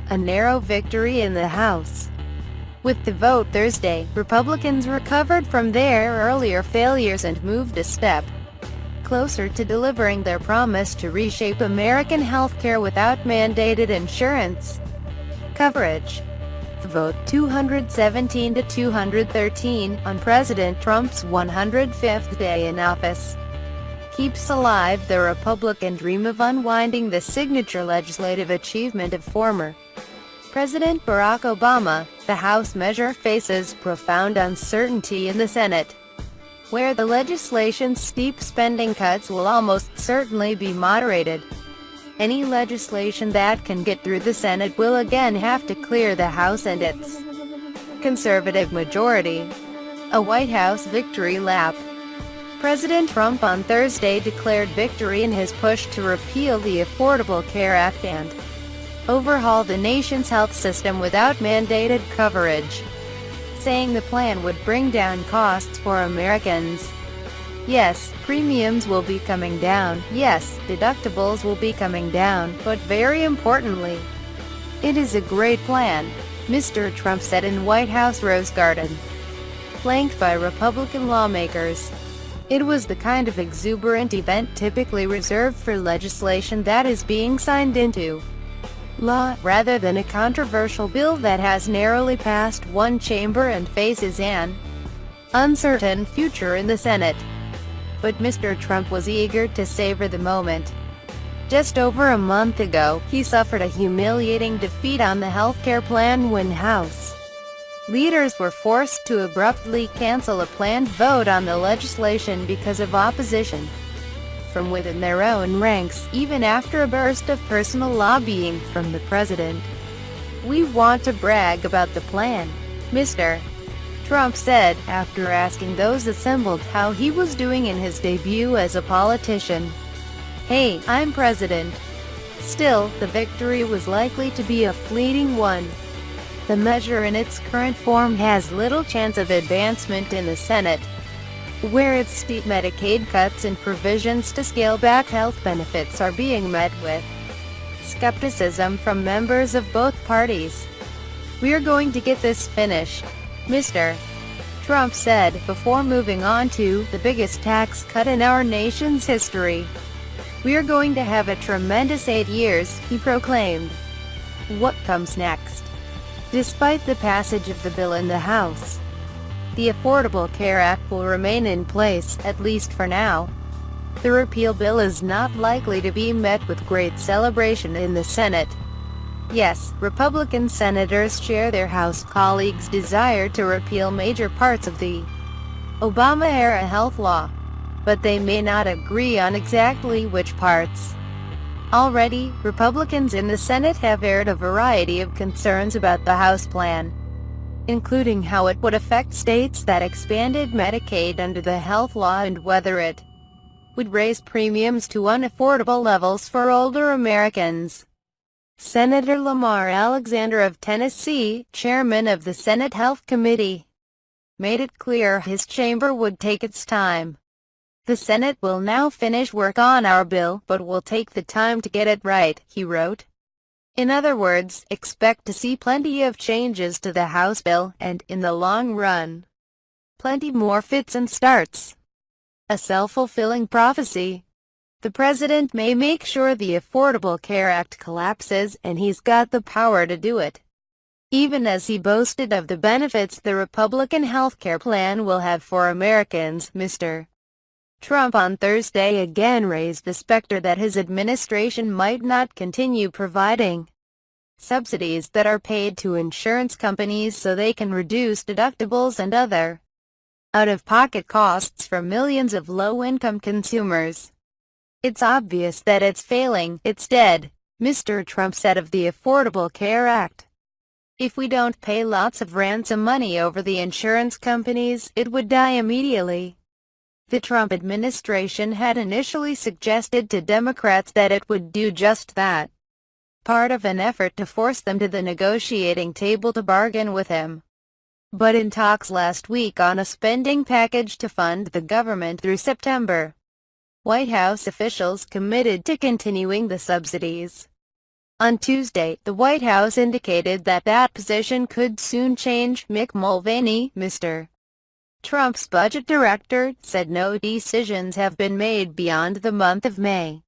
a narrow victory in the House. With the vote Thursday, Republicans recovered from their earlier failures and moved a step closer to delivering their promise to reshape American healthcare without mandated insurance coverage. The vote 217 to 213 on President Trump's 105th day in office keeps alive the Republican dream of unwinding the signature legislative achievement of former President Barack Obama. The House measure faces profound uncertainty in the Senate, where the legislation's steep spending cuts will almost certainly be moderated. Any legislation that can get through the Senate will again have to clear the House and its conservative majority. A White House victory lap. President Trump on Thursday declared victory in his push to repeal the Affordable Care Act and overhaul the nation's health system without mandated coverage, saying the plan would bring down costs for Americans. Yes, premiums will be coming down, yes, deductibles will be coming down, but very importantly, it is a great plan, Mr. Trump said in White House Rose Garden, flanked by Republican lawmakers. It was the kind of exuberant event typically reserved for legislation that is being signed into law, rather than a controversial bill that has narrowly passed one chamber and faces an uncertain future in the Senate. But Mr. Trump was eager to savor the moment. Just over a month ago, he suffered a humiliating defeat on the healthcare plan when House leaders were forced to abruptly cancel a planned vote on the legislation because of opposition from within their own ranks, even after a burst of personal lobbying from the president. "We want to brag about the plan," Mr. Trump said, after asking those assembled how he was doing in his debut as a politician. "Hey, I'm president." Still, the victory was likely to be a fleeting one. The measure in its current form has little chance of advancement in the Senate, where its steep Medicaid cuts and provisions to scale back health benefits are being met with skepticism from members of both parties. "We're going to get this finished," Mr. Trump said, before moving on to the biggest tax cut in our nation's history. "We're going to have a tremendous 8 years," he proclaimed. What comes next? Despite the passage of the bill in the House, the Affordable Care Act will remain in place, at least for now. The repeal bill is not likely to be met with great celebration in the Senate. Yes, Republican senators share their House colleagues' desire to repeal major parts of the Obama-era health law, but they may not agree on exactly which parts. Already, Republicans in the Senate have aired a variety of concerns about the House plan, including how it would affect states that expanded Medicaid under the health law and whether it would raise premiums to unaffordable levels for older Americans. Senator Lamar Alexander of Tennessee, chairman of the Senate Health Committee, made it clear his chamber would take its time. "The Senate will now finish work on our bill, but will take the time to get it right," he wrote. In other words, expect to see plenty of changes to the House bill, and, in the long run, plenty more fits and starts. A self-fulfilling prophecy. The president may make sure the Affordable Care Act collapses, and he's got the power to do it. Even as he boasted of the benefits the Republican healthcare plan will have for Americans, Mr. Trump on Thursday again raised the specter that his administration might not continue providing subsidies that are paid to insurance companies so they can reduce deductibles and other out-of-pocket costs for millions of low-income consumers. "It's obvious that it's failing, it's dead," Mr. Trump said of the Affordable Care Act. "If we don't pay lots of ransom money over the insurance companies, it would die immediately." The Trump administration had initially suggested to Democrats that it would do just that, part of an effort to force them to the negotiating table to bargain with him. But in talks last week on a spending package to fund the government through September, White House officials committed to continuing the subsidies. On Tuesday, the White House indicated that that position could soon change. Mick Mulvaney, Mr. Trump's budget director, said no decisions have been made beyond the month of May.